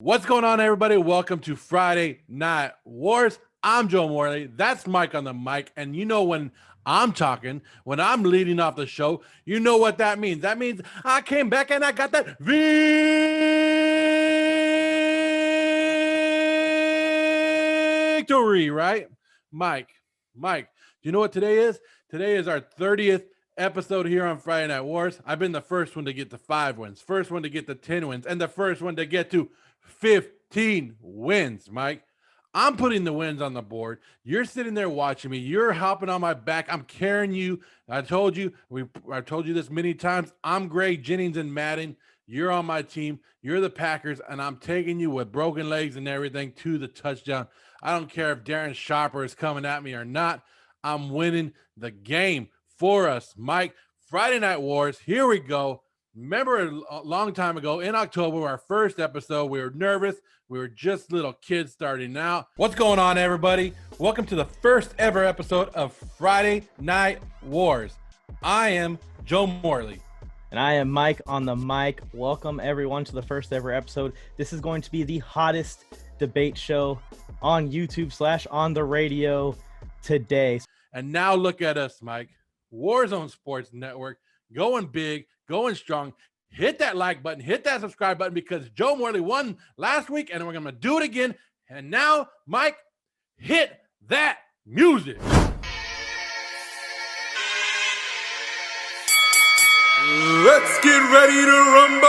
What's going on, everybody? Welcome to Friday Night Wars. I'm Joe Morley. That's Mike on the mic. And you know, when I'm talking, when I'm leading off the show, you know what that means. That means I came back and I got that victory, right? Mike, do you know what today is? Today is our 30th episode here on Friday Night Wars. I've been the first one to get to 5 wins, first one to get to 10 wins, and the first one to get to 15 wins, Mike. I'm putting the wins on the board. You're sitting there watching me. You're hopping on my back. I'm carrying you. I told you this many times. I'm Greg Jennings and Madden. You're on my team. You're the Packers, and I'm taking you with broken legs and everything to the touchdown. I don't care if Darren Sharper is coming at me or not. I'm winning the game for us, Mike. Friday Night Wars. Here we go. Remember a long time ago in October, our first episode, we were nervous. We were just little kids starting out. What's going on, everybody? Welcome to the first ever episode of Friday Night Wars. I am Joe Morley. And I am Mike on the mic. Welcome, everyone, to the first ever episode. This is going to be the hottest debate show on YouTube / on the radio today. And now look at us, Mike. Warzone Sports Network, going big, going strong. Hit that like button, hit that subscribe button, because Joe Morley won last week and we're going to do it again. And now, Mike, hit that music. Let's get ready to rumble.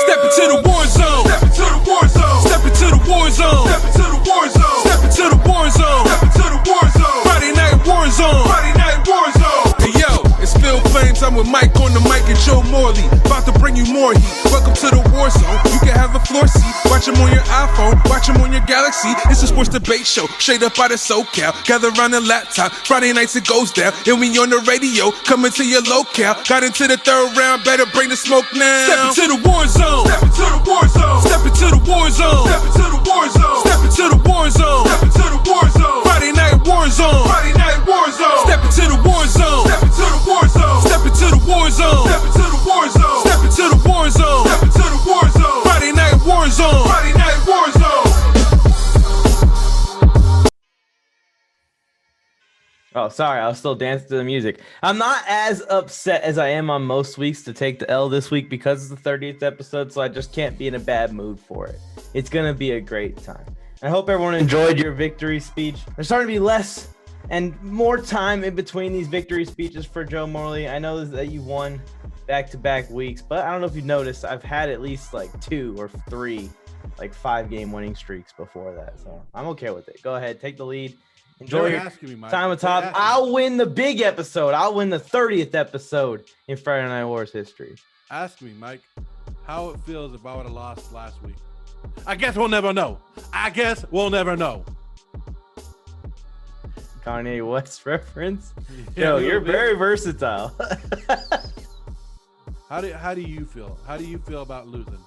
Step into the war zone. Step into the war zone. Step into the war zone. Step into the war zone. Step into the war zone. Step into the war zone. Friday Night War Zone. Friday Night War Zone. Hey yo, it's Phil Flames. I'm with Mike on the mic and Joe Morley. About to bring you more heat. Welcome to the war zone. You can have a floor seat. Watch them on your iPhone. Watch them on your Galaxy. It's a sports debate show. Straight up out of SoCal. Gather around the laptop. Friday nights it goes down. And we on the radio. Coming to your locale. Got into the third round. Better bring the smoke now. Step into the war zone. Step into the war zone. Step into the war zone. Step into the war zone. Step into the war zone. Step into the war zone. Friday Night War Zone. Friday Night War Zone. Step into the war zone. Step into the war zone. Step into the war zone. Step into the war zone. Step into the war zone. Step into the war zone. Friday Night War Zone. Friday Night War Zone. Oh, sorry. I was still dancing to the music. I'm not as upset as I am on most weeks to take the L this week because it's the 30th episode, so I just can't be in a bad mood for it. It's going to be a great time. I hope everyone enjoyed your victory speech. There's starting to be less and more time in between these victory speeches for Joe Morley. I know that you won back-to-back weeks, but I don't know if you've noticed, I've had at least like 2 or 3 like 5-game winning streaks before that, so I'm okay with it. Go ahead, take the lead. Enjoy your time atop. I'll win the big episode. I'll win the 30th episode in Friday Night Wars history. Ask me, Mike, how it feels if I would have lost last week. I guess we'll never know. Kanye West reference. Yo, you're very versatile. How do you feel? How do you feel about losing?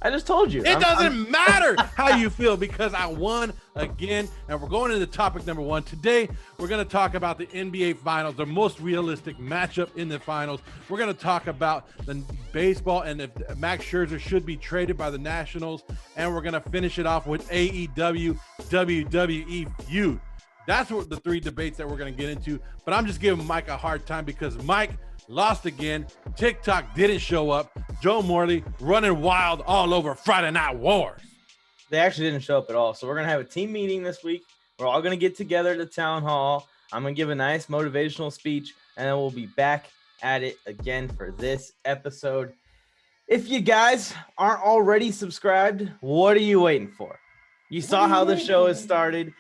I just told you. It doesn't matter how you feel, because I won again. And we're going into topic number 1. Today, we're going to talk about the NBA Finals, the most realistic matchup in the Finals. We're going to talk about the baseball and if Max Scherzer should be traded by the Nationals. And we're going to finish it off with AEW, WWE feud. That's what the 3 debates that we're going to get into. But I'm just giving Mike a hard time because Mike lost again. TikTok didn't show up. Joe Morley running wild all over Friday Night Wars. They actually didn't show up at all. So we're going to have a team meeting this week. We're all going to get together at the town hall. I'm going to give a nice motivational speech, and then we'll be back at it again for this episode. If you guys aren't already subscribed, what are you waiting for? You saw how the show has started.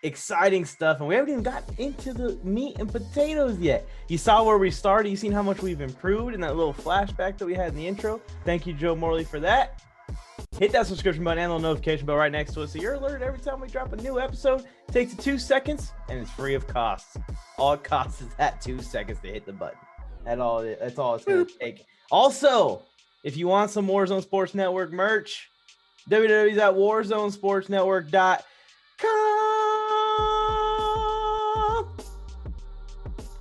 Exciting stuff, and we haven't even got into the meat and potatoes yet. You saw where we started. You seen how much we've improved in that little flashback that we had in the intro. Thank you, Joe Morley, for that. Hit that subscription button and the notification bell right next to it so you're alerted every time we drop a new episode. It takes 2 seconds and it's free of cost. All it costs is that 2 seconds to hit the button. That's all it's going to take. Also, if you want some Warzone Sports Network merch, www.warzonesportsnetwork.com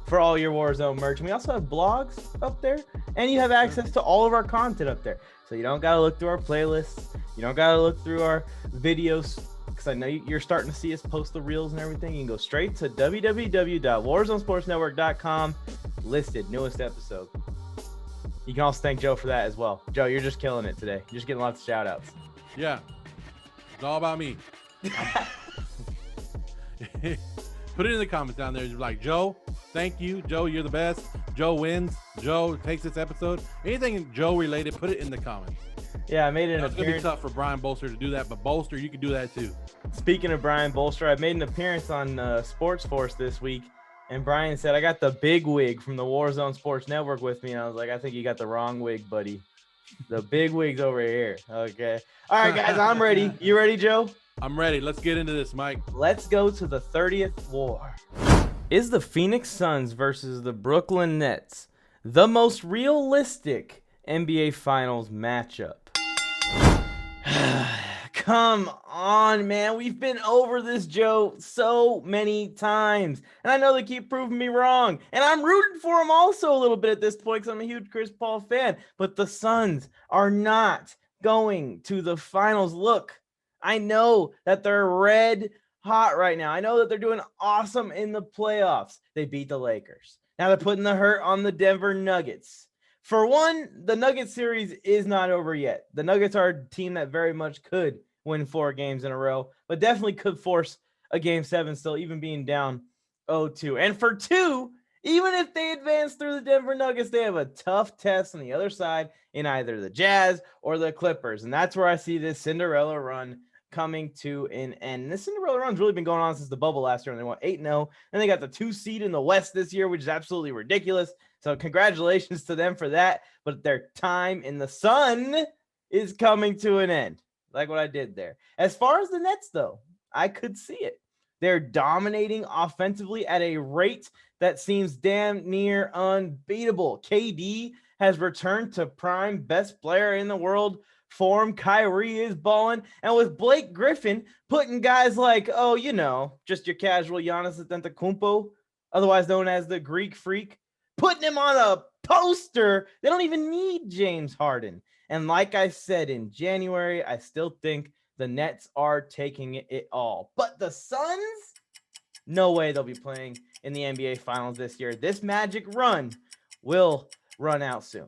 for all your Warzone merch. And we also have blogs up there, and you have access to all of our content up there. So you don't got to look through our playlists. You don't got to look through our videos, because I know you're starting to see us post the reels and everything. You can go straight to www.warzonesportsnetwork.com, listed, newest episode. You can also thank Joe for that as well. Joe, you're just killing it today. You're just getting lots of shout outs. Yeah. It's all about me. Put it in the comments down there. You're like, Joe, thank you. Joe, you're the best. Joe wins. Joe takes this episode. Anything Joe related, put it in the comments. Yeah, I made an appearance. It's going to be tough for Brian Bolster to do that, but Bolster, you can do that too. Speaking of Brian Bolster, I made an appearance on Sports Force this week, and Brian said, I got the big wig from the Warzone Sports Network with me, and I was like, I think you got the wrong wig, buddy. The big wig's over here. Okay. All right, guys, I'm ready. You ready, Joe? I'm ready. Let's get into this, Mike. Let's go to the 30th war. Is the Phoenix Suns versus the Brooklyn Nets the most realistic NBA Finals matchup? Come on, man. We've been over this, Joe, so many times. And I know they keep proving me wrong. And I'm rooting for them also a little bit at this point because I'm a huge Chris Paul fan. But the Suns are not going to the finals. Look, I know that they're red hot right now. I know that they're doing awesome in the playoffs. They beat the Lakers. Now they're putting the hurt on the Denver Nuggets. For one, the Nuggets series is not over yet. The Nuggets are a team that very much could win 4 games in a row, but definitely could force a game 7 still, even being down 0-2. And for 2, even if they advance through the Denver Nuggets, they have a tough test on the other side in either the Jazz or the Clippers. And that's where I see this Cinderella run coming to an end. This Cinderella run's really been going on since the bubble last year, and they went 8-0. And they got the 2 seed in the West this year, which is absolutely ridiculous. So congratulations to them for that. But their time in the sun is coming to an end. Like what I did there. As far as the Nets, though, I could see it. They're dominating offensively at a rate that seems damn near unbeatable. KD has returned to prime best player in the world form. Kyrie is balling. And with Blake Griffin putting guys like, oh, you know, just your casual Giannis Antetokounmpo, otherwise known as the Greek Freak, putting him on a poster. They don't even need James Harden. And like I said in January, I still think the Nets are taking it all. But the Suns, no way they'll be playing in the NBA Finals this year. This magic run will run out soon.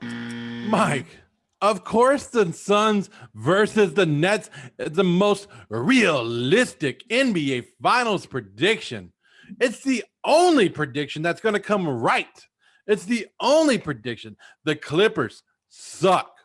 Mike, of course the Suns versus the Nets is the most realistic NBA Finals prediction. It's the only prediction that's going to come right. It's the only prediction. The Clippers suck.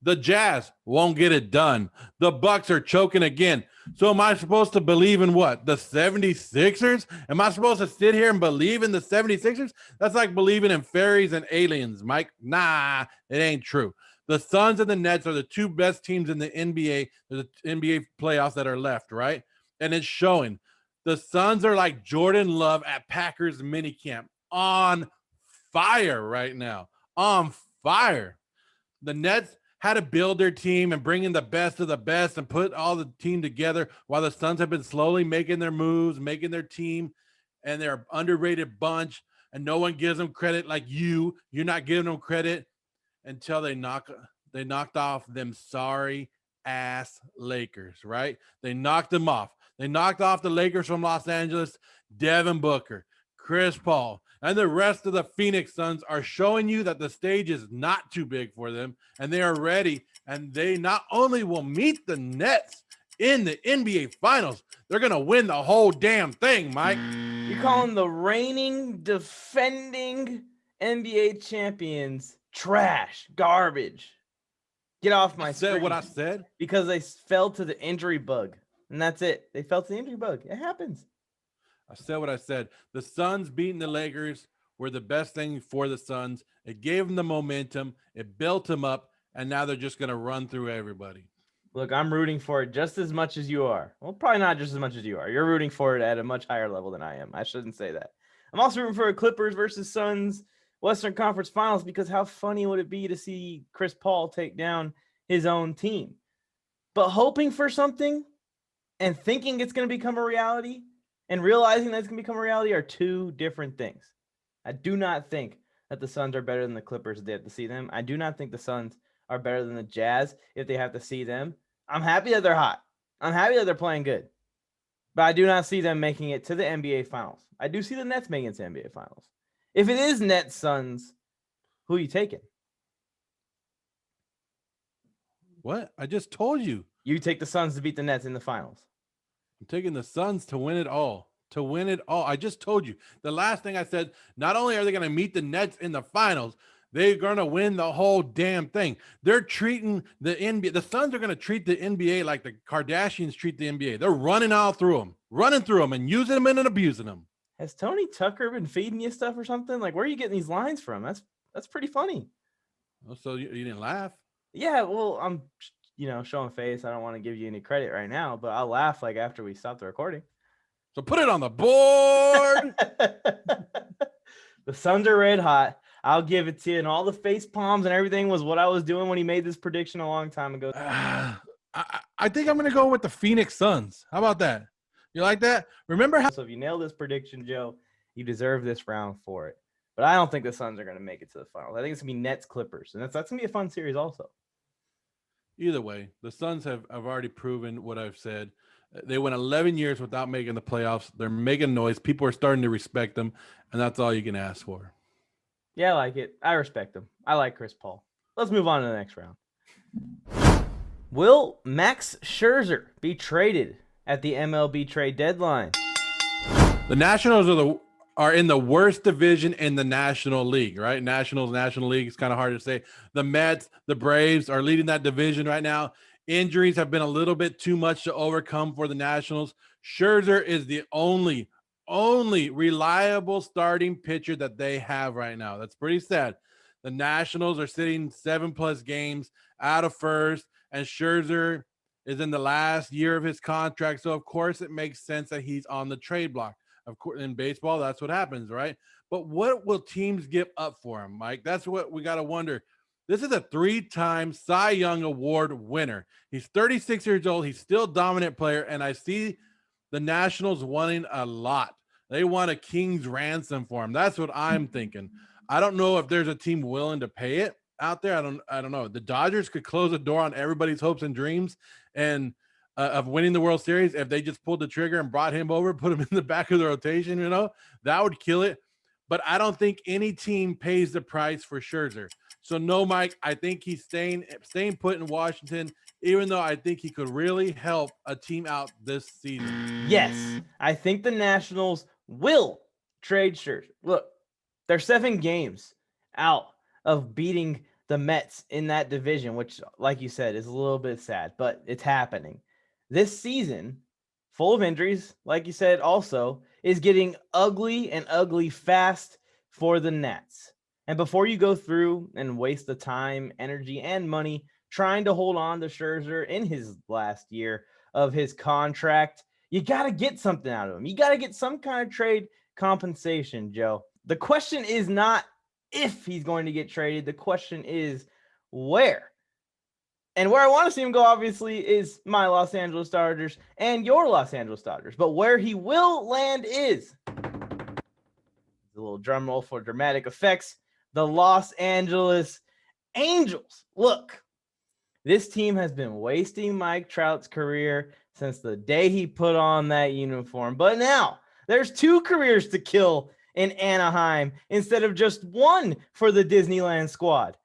The Jazz won't get it done. The Bucks are choking again. So am I supposed to believe in what? The 76ers? Am I supposed to sit here and believe in the 76ers? That's like believing in fairies and aliens, Mike. Nah, it ain't true. The Suns and the Nets are the 2 best teams in the NBA, the NBA playoffs that are left, right? And it's showing. The Suns are like Jordan Love at Packers minicamp, on fire right now, on fire. The Nets had to build their team and bring in the best of the best and put all the team together, while the Suns have been slowly making their moves, making their team, and they're an underrated bunch, and no one gives them credit like you. You're not giving them credit until they knocked off them sorry ass Lakers, right? They knocked them off. They knocked off the Lakers from Los Angeles. Devin Booker, Chris Paul, and the rest of the Phoenix Suns are showing you that the stage is not too big for them, and they are ready, and they not only will meet the Nets in the NBA Finals, they're going to win the whole damn thing, Mike. You're calling the reigning, defending NBA champions trash, garbage. Get off my screen. I said what I said. Because they fell to the injury bug, and that's it. They fell to the injury bug. It happens. I said what I said. The Suns beating the Lakers were the best thing for the Suns. It gave them the momentum. It built them up, and now they're just going to run through everybody. Look, I'm rooting for it just as much as you are. Well, probably not just as much as you are. You're rooting for it at a much higher level than I am. I shouldn't say that. I'm also rooting for a Clippers versus Suns Western Conference Finals, because how funny would it be to see Chris Paul take down his own team? But hoping for something and thinking it's going to become a reality and realizing that it's going to become a reality are 2 different things. I do not think that the Suns are better than the Clippers did to see them. I do not think the Suns are better than the Jazz if they have to see them. I'm happy that they're hot. I'm happy that they're playing good. But I do not see them making it to the NBA Finals. I do see the Nets making it to the NBA Finals. If it is Nets Suns, who are you taking? What? I just told you. You take the Suns to beat the Nets in the finals. I'm taking the Suns to win it all. To win it all. I just told you. The last thing I said, not only are they going to meet the Nets in the finals, they're going to win the whole damn thing. They're treating the NBA. The Suns are going to treat the NBA like the Kardashians treat the NBA. They're running through them and using them and abusing them. Has Tony Tucker been feeding you stuff or something? Like, where are you getting these lines from? That's pretty funny. Oh, so you didn't laugh? Yeah, well, I'm, showing face. I don't want to give you any credit right now, but I'll laugh like after we stop the recording. So put it on the board. The Suns are red hot. I'll give it to you. And all the face palms and everything was what I was doing when he made this prediction a long time ago. I think I'm going to go with the Phoenix Suns. How about that? You like that? Remember how? So if you nail this prediction, Joe, you deserve this round for it. But I don't think the Suns are going to make it to the finals. I think it's going to be Nets Clippers. And that's going to be a fun series also. Either way, the Suns have already proven what I've said. They went 11 years without making the playoffs. They're making noise. People are starting to respect them, and that's all you can ask for. Yeah, I like it. I respect them. I like Chris Paul. Let's move on to the next round. Will Max Scherzer be traded at the MLB trade deadline? The Nationals are in the worst division in the National League, right? National League is kind of hard to say. The Mets, the Braves are leading that division right now. Injuries have been a little bit too much to overcome for the Nationals. Scherzer is the only reliable starting pitcher that they have right now. That's pretty sad. The Nationals are sitting 7+ games out of first, and Scherzer is in the last year of his contract. So, of course, it makes sense that he's on the trade block. Of course, in baseball, that's what happens, right? But what will teams give up for him, Mike? That's what we got to wonder. This is a 3-time Cy Young Award winner. He's 36 years old. He's still a dominant player, and I see the Nationals wanting a lot. They want a king's ransom for him. That's what I'm thinking. I don't know if there's a team willing to pay it out there. I don't know. The Dodgers could close the door on everybody's hopes and dreams and of winning the World Series if they just pulled the trigger and brought him over, put him in the back of the rotation. That would kill it. But I don't think any team pays the price for Scherzer. So no, Mike, I think he's staying put in Washington, even though I think he could really help a team out this season. Yes, I think the Nationals will trade Scherzer. Look, they're 7 games out of beating the Mets in that division, which, like you said, is a little bit sad, but it's happening. This season, full of injuries, like you said, also is getting ugly and ugly fast for the Nats. And before you go through and waste the time, energy, and money trying to hold on to Scherzer in his last year of his contract, you got to get something out of him. You got to get some kind of trade compensation, Joe. The question is not if he's going to get traded. The question is where. And where I want to see him go, obviously, is my Los Angeles Dodgers and your Los Angeles Dodgers. But where he will land is, a little drum roll for dramatic effects, the Los Angeles Angels. Look, this team has been wasting Mike Trout's career since the day he put on that uniform. But now there's 2 careers to kill in Anaheim instead of just 1 for the Disneyland squad.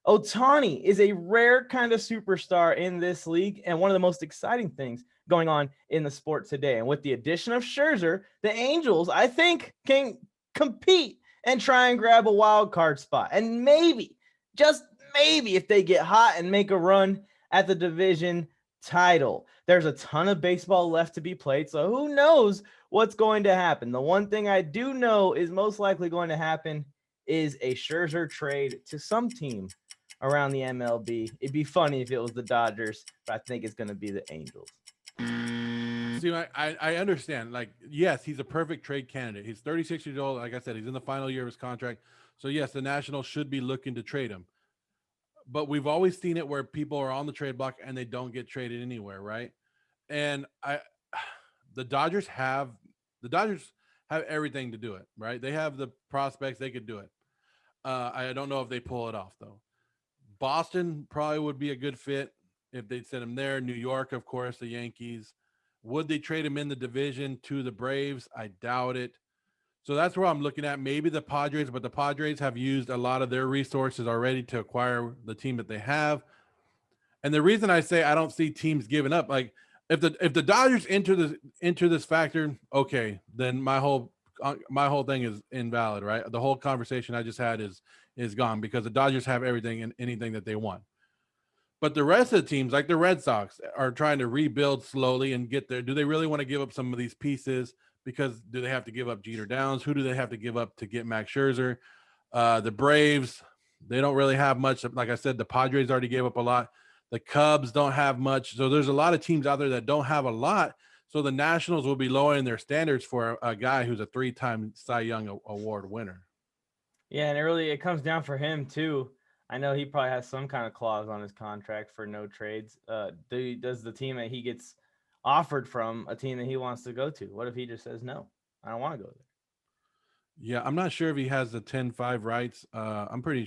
Ohtani is a rare kind of superstar in this league and one of the most exciting things going on in the sport today. And with the addition of Scherzer, the Angels, I think, can compete and try and grab a wild card spot. And maybe, just maybe, if they get hot and make a run at the division title. There's a ton of baseball left to be played, so who knows what's going to happen. The one thing I do know is most likely going to happen is a Scherzer trade to some team around the MLB. It'd be funny if it was the Dodgers, but I think it's going to be the Angels. See, I understand. Like, yes, he's a perfect trade candidate. He's 36 years old. Like I said, he's in the final year of his contract. So, yes, the Nationals should be looking to trade him. But we've always seen it where people are on the trade block and they don't get traded anywhere, right? And the Dodgers have everything to do it, right? They have the prospects. They could do it. I don't know if they pull it off, though. Boston probably would be a good fit if they'd send him there. New York, of course, the Yankees. Would they trade him in the division to the Braves? I doubt it. So that's where I'm looking at. Maybe the Padres, but the Padres have used a lot of their resources already to acquire the team that they have. And the reason I say I don't see teams giving up, like if the Dodgers enter this factor, okay, then my whole thing is invalid, right? The whole conversation I just had is gone because the Dodgers have everything and anything that they want. But the rest of the teams, like the Red Sox, are trying to rebuild slowly and get there. Do they really want to give up some of these pieces? Because do they have to give up Jeter Downs? Who do they have to give up to get Max Scherzer? The Braves, they don't really have much. Like I said, the Padres already gave up a lot. The Cubs don't have much. So there's a lot of teams out there that don't have a lot. So the Nationals will be lowering their standards for a guy who's a 3-time Cy Young Award winner. Yeah, and it comes down for him too. I know he probably has some kind of clause on his contract for no trades. Does the team that he gets offered from a team that he wants to go to? What if he just says no? I don't want to go there. Yeah, I'm not sure if he has the 10-5 rights. I'm pretty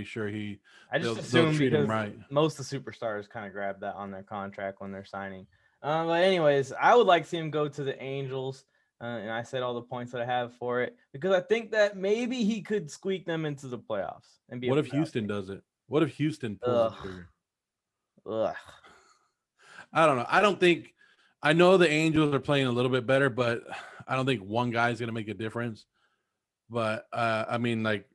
sure he. I just assume because most of the superstars kind of grab that on their contract when they're signing. But anyways, I would like to see him go to the Angels. And I said all the points that I have for it because I think that maybe he could squeak them into the playoffs and be. What if Houston does it? What if Houston pulls the trigger? Ugh. I don't know. I know the Angels are playing a little bit better, but I don't think one guy is going to make a difference. But I mean, like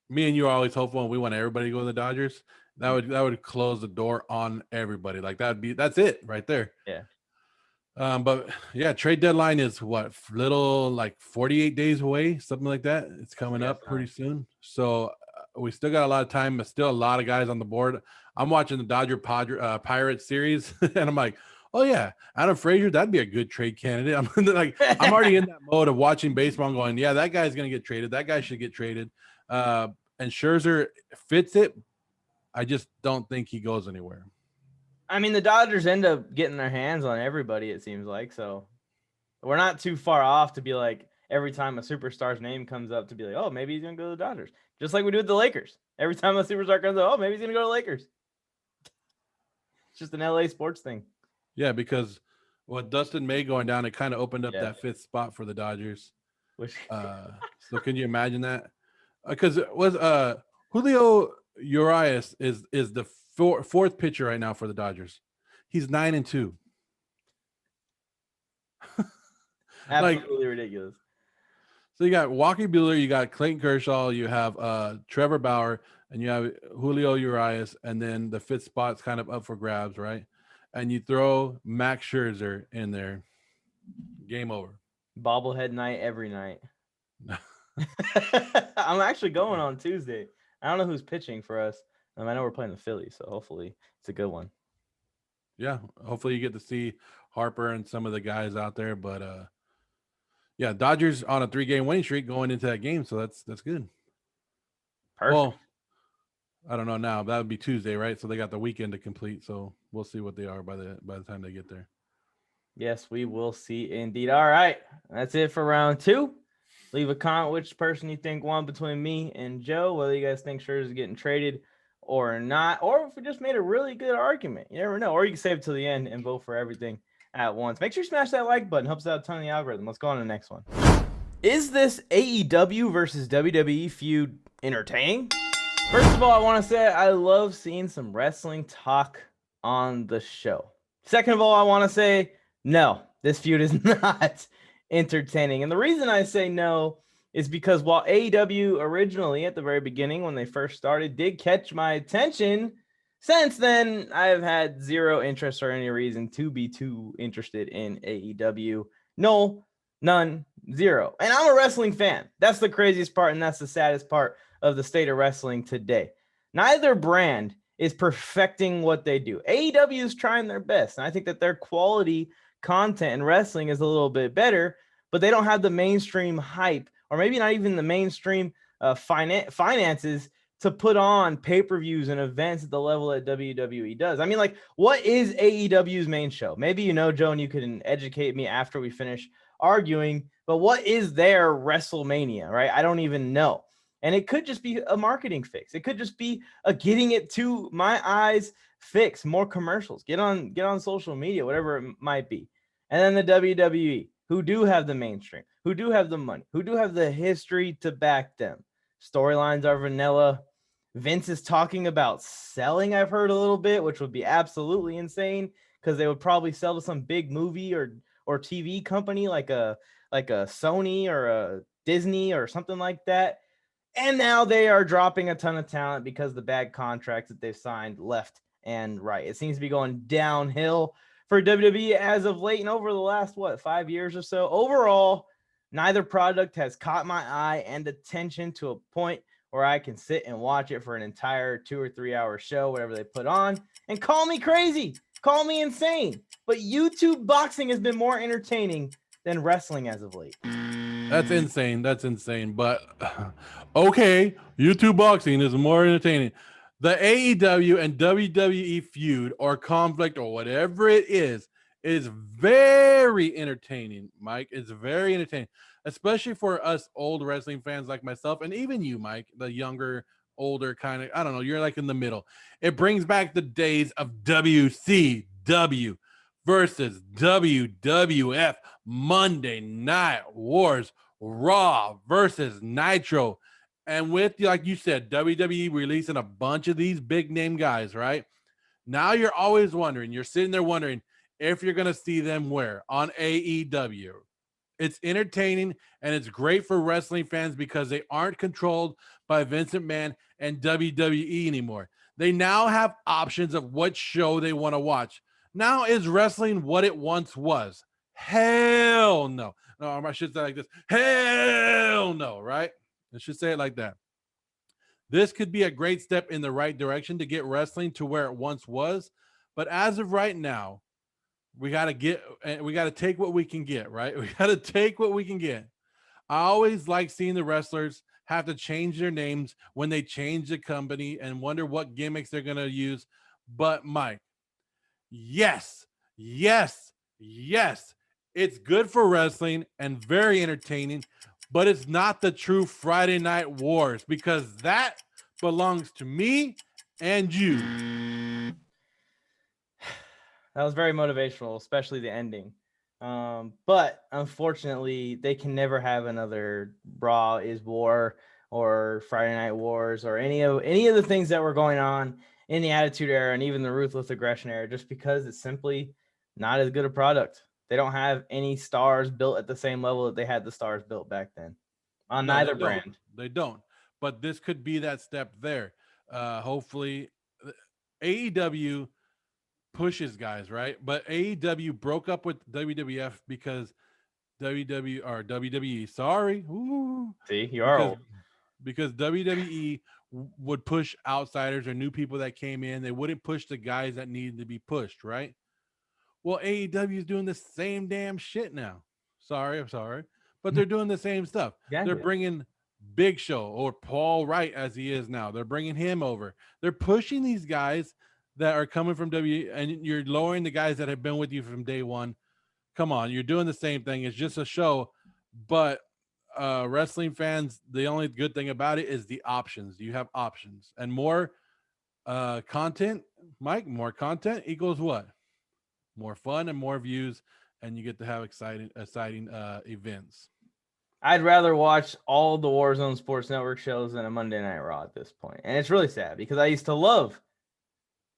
me and you are always hopeful, and we want everybody to go to the Dodgers. That would close the door on everybody. Like that's it right there. Yeah. But yeah, trade deadline is what, like 48 days away, something like that. It's coming up pretty soon. So we still got a lot of time, but still a lot of guys on the board. I'm watching the Pirates series, and I'm like, oh yeah, Adam Frazier, that'd be a good trade candidate. I'm already in that mode of watching baseball and going, yeah, that guy's gonna get traded. That guy should get traded. And Scherzer fits it. I just don't think he goes anywhere. I mean, the Dodgers end up getting their hands on everybody, it seems like. So we're not too far off to be like every time a superstar's name comes up to be like, oh, maybe he's going to go to the Dodgers. Just like we do with the Lakers. Every time a superstar comes up, oh, maybe he's going to go to the Lakers. It's just an LA sports thing. Yeah, because Dustin May going down, it kind of opened up that 5th spot for the Dodgers. So can you imagine that? Because Julio Urias is the fourth pitcher right now for the Dodgers. He's 9-2. Absolutely ridiculous. So you got Walker Buehler, you got Clayton Kershaw, you have Trevor Bauer, and you have Julio Urias, and then the 5th spot's kind of up for grabs, right? And you throw Max Scherzer in there. Game over. Bobblehead night every night. I'm actually going on Tuesday. I don't know who's pitching for us. I know we're playing the Phillies, so hopefully it's a good one. Yeah, hopefully you get to see Harper and some of the guys out there. But yeah, Dodgers on a 3-game winning streak going into that game, so that's good. Perfect. Well, I don't know now. That would be Tuesday, right? So they got the weekend to complete. So we'll see what they are by the time they get there. Yes, we will see indeed. All right, that's it for round 2. Leave a comment which person you think won between me and Joe, whether you guys think Scherzer is getting traded or not, or if we just made a really good argument. You never know. Or you can save it till the end and vote for everything at once. Make sure you smash that like button. Helps out a ton of the algorithm. Let's go on to the next one. Is this AEW versus WWE feud entertaining? First of all, I want to say I love seeing some wrestling talk on the show. Second of all, I want to say no, this feud is not entertaining. And the reason I say no is because while AEW originally at the very beginning when they first started did catch my attention, since then I've had zero interest or any reason to be too interested in AEW. No, none, zero. And I'm a wrestling fan. That's the craziest part, and that's the saddest part of the state of wrestling today. Neither brand is perfecting what they do. AEW is trying their best, and I think that their quality content in wrestling is a little bit better, but they don't have the mainstream hype, or maybe not even the mainstream finances to put on pay-per-views and events at the level that WWE does. I mean, like, what is AEW's main show? Maybe you know, Joe, and you can educate me after we finish arguing, but what is their WrestleMania, right? I don't even know. And it could just be a marketing fix. It could just be a getting it to my eyes fix, more commercials, get on social media, whatever it might be. And then the WWE, who do have the mainstream, who do have the money, who do have the history to back them. Storylines are vanilla. Vince is talking about selling, I've heard a little bit, which would be absolutely insane because they would probably sell to some big movie or TV company like a Sony or a Disney or something like that. And now they are dropping a ton of talent because the bad contracts that they've signed left and right. It seems to be going downhill for WWE as of late and over the last, 5 years or so. Overall, neither product has caught my eye and attention to a point where I can sit and watch it for an entire 2 or 3 hour show, whatever they put on, and call me crazy, call me insane. But YouTube boxing has been more entertaining than wrestling as of late. That's insane. That's insane. But okay, YouTube boxing is more entertaining. The AEW and WWE feud or conflict or whatever it is very entertaining, Mike. It's very entertaining, especially for us old wrestling fans like myself and even you, Mike, the younger, older kind of, I don't know, you're like in the middle. It brings back the days of WCW versus WWF, Monday Night Wars, Raw versus Nitro. And with, like you said, WWE releasing a bunch of these big name guys, right? Now you're always wondering, you're sitting there wondering if you're going to see them where? On AEW. It's entertaining and it's great for wrestling fans because they aren't controlled by Vince McMahon and WWE anymore. They now have options of what show they want to watch. Now is wrestling what it once was? Hell no. No, I should say it like this. Hell no, right? I should say it like that. This could be a great step in the right direction to get wrestling to where it once was. But as of right now, we got to take what we can get, right? We got to take what we can get. I always like seeing the wrestlers have to change their names when they change the company and wonder what gimmicks they're going to use. But Mike, yes, it's good for wrestling and very entertaining, but it's not the true Friday Night Wars because that belongs to me and you. That was very motivational, especially the ending. But unfortunately, they can never have another Raw is War or Friday Night Wars or any of the things that were going on in the Attitude Era and even the Ruthless Aggression Era, just because it's simply not as good a product. They don't have any stars built at the same level that they had the stars built back then on neither brand. They don't. But this could be that step there. Hopefully, AEW pushes guys, right? But AEW broke up with WWF because WWE. Sorry. Ooh, see, you are old. Because WWE would push outsiders or new people that came in. They wouldn't push the guys that needed to be pushed, right? Well, AEW is doing the same damn shit now. I'm sorry. But they're doing the same stuff. Yeah, they're bringing Big Show or Paul Wright as he is now. They're bringing him over. They're pushing these guys that are coming from W, and you're lowering the guys that have been with you from day one. Come on, you're doing the same thing. It's just a show. But wrestling fans, the only good thing about it is the options. You have options. And more content, Mike, more content equals what? More fun and more views, and you get to have exciting events. I'd rather watch all the Warzone Sports Network shows than a Monday Night Raw at this point. And it's really sad because I used to love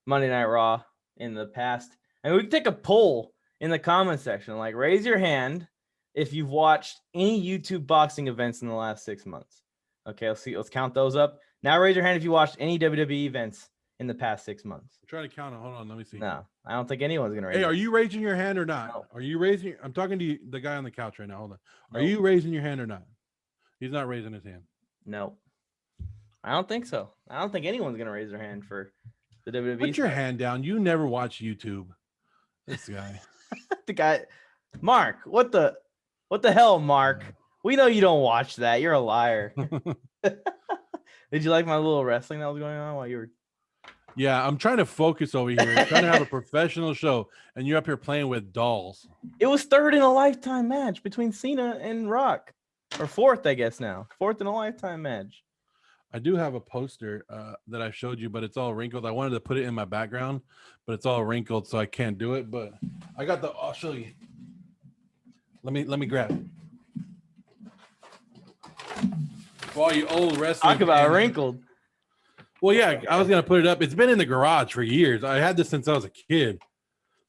Monday Night Raw in the past. And we can take a poll in the comment section. Like, raise your hand if you've watched any YouTube boxing events in the last 6 months. Okay, let's count those up. Now raise your hand if you watched any WWE events in the past 6 months. I'm trying to count it. Hold on, let me see. No, I don't think anyone's gonna raise. Hey, are you raising your hand or not? No. Are you raising? I'm talking to you, the guy on the couch right now. Hold on. Are you raising your hand or not? He's not raising his hand. No, I don't think so. I don't think anyone's gonna raise their hand for the WWE. Put your hand down. You never watch YouTube. This guy. The guy, Mark. What the hell, Mark? We know you don't watch that. You're a liar. Did you like my little wrestling that was going on while you were? Yeah, I'm trying to focus over here. I'm trying to have a professional show, and you're up here playing with dolls. It was third in a lifetime match between Cena and Rock, or fourth, I guess now. Fourth in a lifetime match. I do have a poster that I showed you, but it's all wrinkled. I wanted to put it in my background, but it's all wrinkled, so I can't do it. But I got the. I'll show you. Let me grab it. For all you old wrestling. Talk about fans. wrinkled. Well, yeah, I was gonna put it up. It's been in the garage for years. I had this since I was a kid.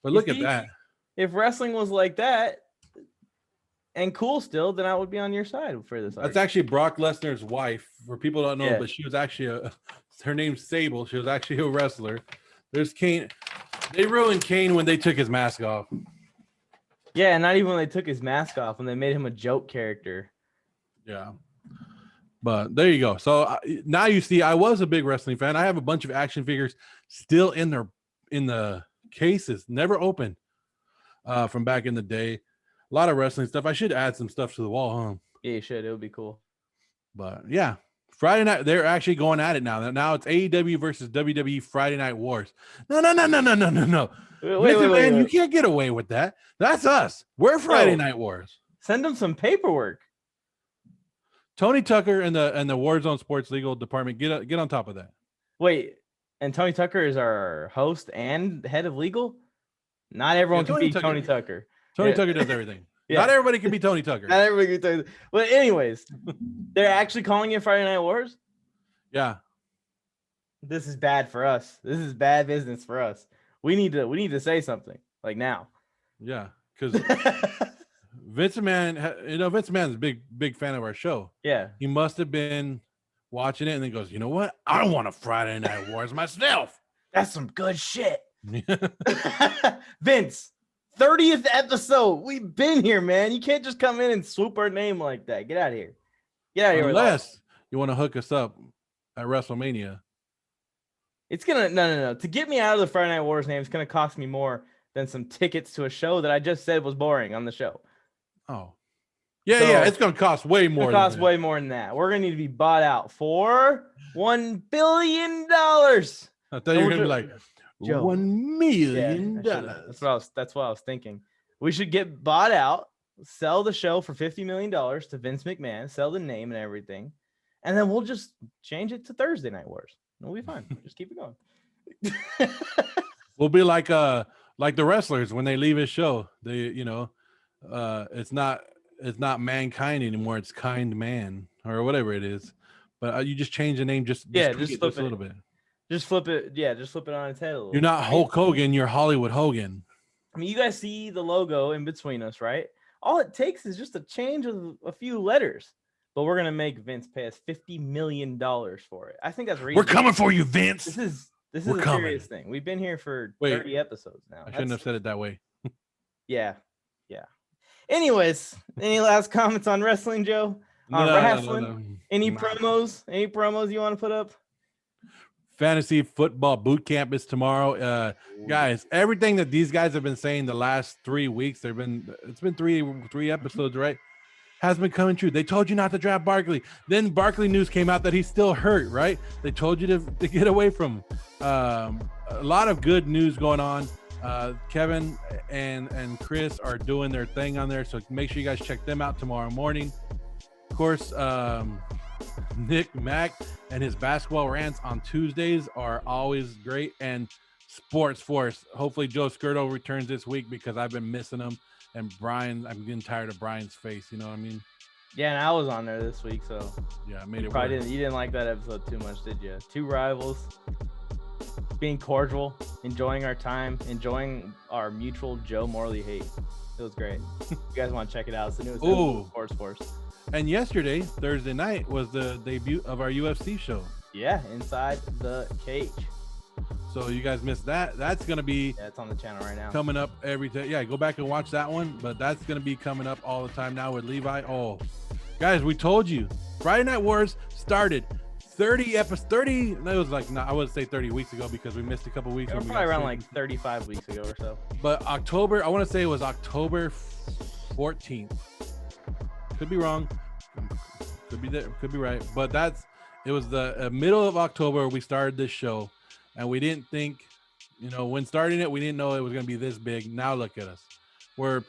But look at that. If wrestling was like that and cool still, then I would be on your side for this. That's actually Brock Lesnar's wife. For people who don't know, but she was actually her name's Sable. She was actually a wrestler. There's Kane. They ruined Kane when they took his mask off. Yeah, not even when they took his mask off, when they made him a joke character. Yeah. But there you go. So now you see, I was a big wrestling fan. I have a bunch of action figures still in the cases, never opened, from back in the day. A lot of wrestling stuff. I should add some stuff to the wall, huh? Yeah, you should. It would be cool. But yeah, Friday night, they're actually going at it now. Now it's AEW versus WWE Friday Night Wars. No. Wait. You can't get away with that. That's us. We're Friday Night Wars. Send them some paperwork. Tony Tucker and the Warzone Sports Legal Department, get on top of that. Wait, and Tony Tucker is our host and head of legal? Not everyone can be Tony Tucker. Tony Tucker does everything. Yeah. Not everybody can be Tony Tucker. Not everybody can be Tony Tucker. But anyways, they're actually calling it Friday Night Wars? Yeah. This is bad for us. This is bad business for us. We need to say something like now. Yeah, because Vince McMahon, Vince McMahon's a big fan of our show. Yeah. He must have been watching it and then goes, you know what? I want a Friday Night Wars myself. That's some good shit. Vince, 30th episode. We've been here, man. You can't just come in and swoop our name like that. Get out of here. Get out of here. Unless you want to hook us up at WrestleMania. It's gonna no. To get me out of the Friday Night Wars name, it's gonna cost me more than some tickets to a show that I just said was boring on the show. Oh, yeah. It's gonna cost way more. Way more than that. We're gonna need to be bought out for $1 billion. I thought you were gonna be like $1 million. That's what I was thinking. We should get bought out, sell the show for $50 million to Vince McMahon, sell the name and everything, and then we'll just change it to Thursday Night Wars. We'll be fine. Just keep it going. We'll be like the wrestlers when they leave his show. They, it's not Mankind anymore. It's Kind Man or whatever it is. But you just change the name. Just flip it a little bit. Just flip it. Yeah, just flip it on its head a little. You're not Hulk Hogan. You're Hollywood Hogan. I mean, you guys see the logo in between us, right? All it takes is just a change of a few letters. But we're gonna make Vince pay us $50 million for it. I think that's reasonable. We're coming for you, Vince. This is a serious thing. We've been here for 30 episodes now. I shouldn't have said it that way. Yeah. Anyways, any last comments on wrestling, Joe? Wrestling? No. Any promos? Any promos you want to put up? Fantasy football boot camp is tomorrow. Guys, everything that these guys have been saying the last 3 weeks, it's been three episodes, right? Has been coming true. They told you not to draft Barkley. Then Barkley news came out that he's still hurt, right? They told you to get away from him. A lot of good news going on. Kevin and Chris are doing their thing on there, so make sure you guys check them out tomorrow morning. Of course, Nick Mack and his basketball rants on Tuesdays are always great. And Sports Force. Hopefully Joe Skirtle returns this week because I've been missing him. And Brian, I'm getting tired of Brian's face. You know what I mean? Yeah, and I was on there this week, so yeah, I made it. You didn't like that episode too much, did you? Two rivals, being cordial, enjoying our time, enjoying our mutual Joe Morley hate. It was great. You guys want to check it out? It's the newest episode of Sports Force. And yesterday, Thursday night, was the debut of our UFC show. Yeah, Inside the Cage. So you guys missed that. That's going to be it's on the channel right now. Coming up every day. Yeah, go back and watch that one. But that's going to be coming up all the time now with Levi. Oh, guys, we told you. Friday Night Wars started 30 episodes. 30. It was like, no, I wouldn't say 30 weeks ago because we missed a couple weeks. It was probably around like 35 weeks ago or so. But October, I want to say it was October 14th. Could be wrong. Could be there. Could be right. But it was the middle of October we started this show. And we didn't think, when starting it, we didn't know it was going to be this big. Now look at us. We're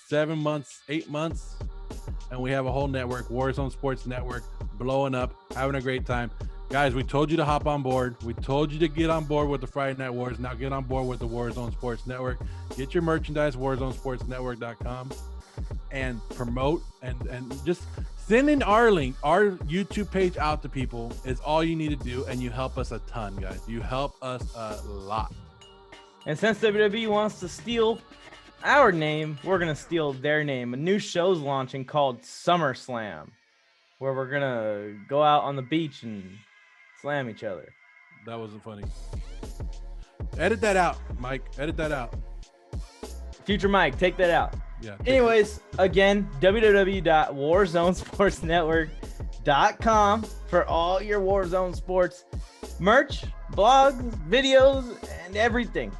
7 months, 8 months. and we have a whole network, Warzone Sports Network, blowing up, having a great time. Guys, we told you to hop on board. We told you to get on board with the Friday Night Wars. Now get on board with the Warzone Sports Network. Get your merchandise, warzonesportsnetwork.com, and promote and just send in our link, our YouTube page out to people is all you need to do, and you help us a ton, guys. You help us a lot. And since WWE wants to steal our name, we're going to steal their name. A new show's launching called SummerSlam, where we're going to go out on the beach and slam each other. That wasn't funny. Edit that out, Mike. Edit that out. Future Mike, take that out. Yeah. Anyways, again, www.warzonesportsnetwork.com for all your Warzone Sports merch, blogs, videos, and everything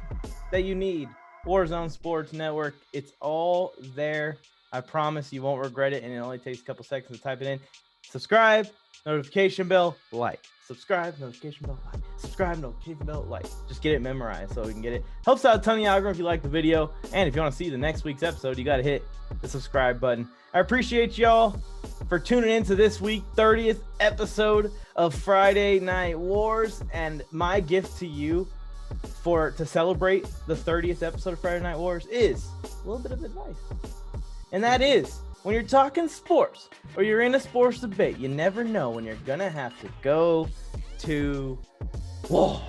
that you need. Warzone Sports Network. It's all there. I promise you won't regret it, and it only takes a couple seconds to type it in. Subscribe, notification bell, like. Subscribe, notification bell, like. Subscribe, notification bell, like. Just get it memorized so we can get it. Helps out a ton of the algorithm if you like the video. And if you want to see the next week's episode, you got to hit the subscribe button. I appreciate y'all for tuning into this week 30th episode of Friday Night Wars. And my gift to you to celebrate the 30th episode of Friday Night Wars is a little bit of advice. And that is, when you're talking sports or you're in a sports debate, you never know when you're going to have to go to war.